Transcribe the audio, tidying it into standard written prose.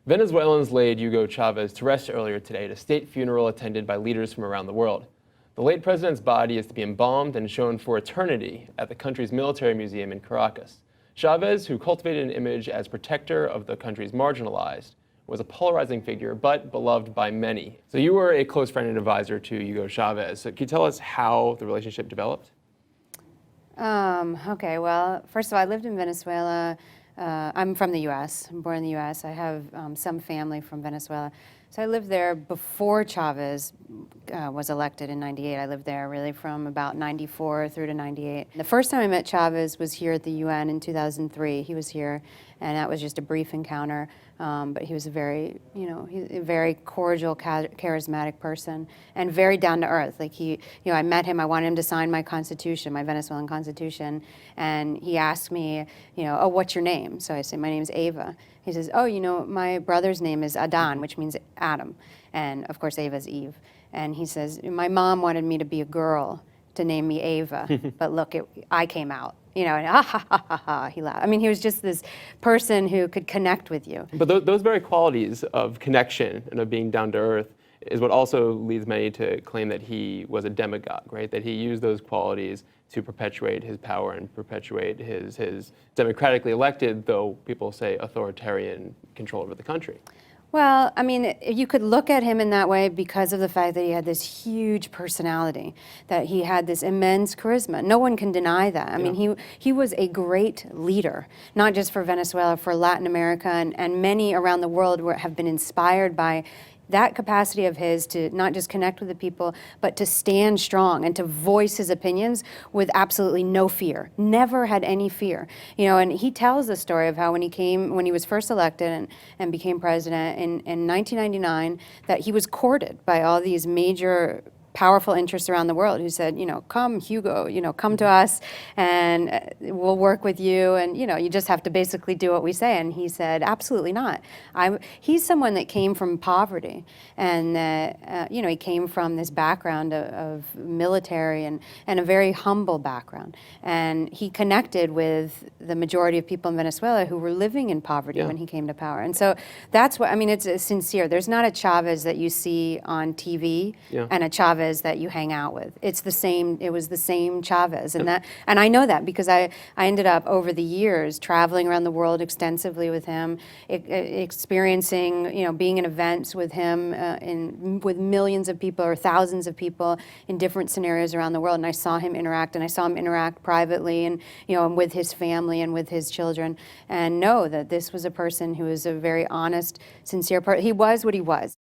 Venezuelans laid Hugo Chavez to rest earlier today at a state funeral attended by leaders from around the world. The late president's body is to be embalmed and shown for eternity at the country's military museum in Caracas. Chavez, who cultivated an image as protector of the country's marginalized, was a polarizing figure, but beloved by many. So you were a close friend and advisor to Hugo Chavez. So can you tell us how the relationship developed? Okay, well, first of all, I lived in Venezuela. I'm from the U.S. I'm born in the U.S. I have some family from Venezuela. So I lived there before Chavez was elected in '98. I lived there really from about '94 through to '98. The first time I met Chavez was here at the UN in 2003. He was here, and that was just a brief encounter. But he was a very, a very cordial, charismatic person, and very down to earth. Like I met him. I wanted him to sign my constitution, my Venezuelan constitution, and he asked me, oh, what's your name? So I said, my name's Eva. He says, oh, my brother's name is Adan, which means Adam, and of course Eva's Eve. And he says, my mom wanted me to be a girl to name me Eva, but look, I came out. And he laughed. I mean, he was just this person who could connect with you. But those very qualities of connection and of being down to earth is what also leads many to claim that he was a demagogue, right? That he used those qualities to perpetuate his power and perpetuate his democratically elected, though people say authoritarian, control over the country. Well, I mean, you could look at him in that way because of the fact that he had this huge personality, that he had this immense charisma. No one can deny that. I mean, he was a great leader, not just for Venezuela, for Latin America, and many around the world have been inspired by that capacity of his to not just connect with the people, but to stand strong and to voice his opinions with absolutely no fear. Never had any fear. And he tells the story of how when he was first elected and became president in 1999, that he was courted by all these major powerful interests around the world who said, come Hugo, come to us and we'll work with you, and you just have to basically do what we say. And he said, absolutely not. He's someone that came from poverty, and he came from this background of military and a very humble background. And he connected with the majority of people in Venezuela who were living in poverty when he came to power. And so that's what, I mean, it's sincere. There's not a Chavez that you see on TV and a Chavez that you hang out with. It's the same. It was the same Chavez, and I know that because I ended up over the years traveling around the world extensively with him, experiencing, being in events with him with millions of people or thousands of people in different scenarios around the world. And I saw him interact, and I saw him interact privately, and and with his family and with his children, and know that this was a person who was a very honest, sincere person. He was what he was.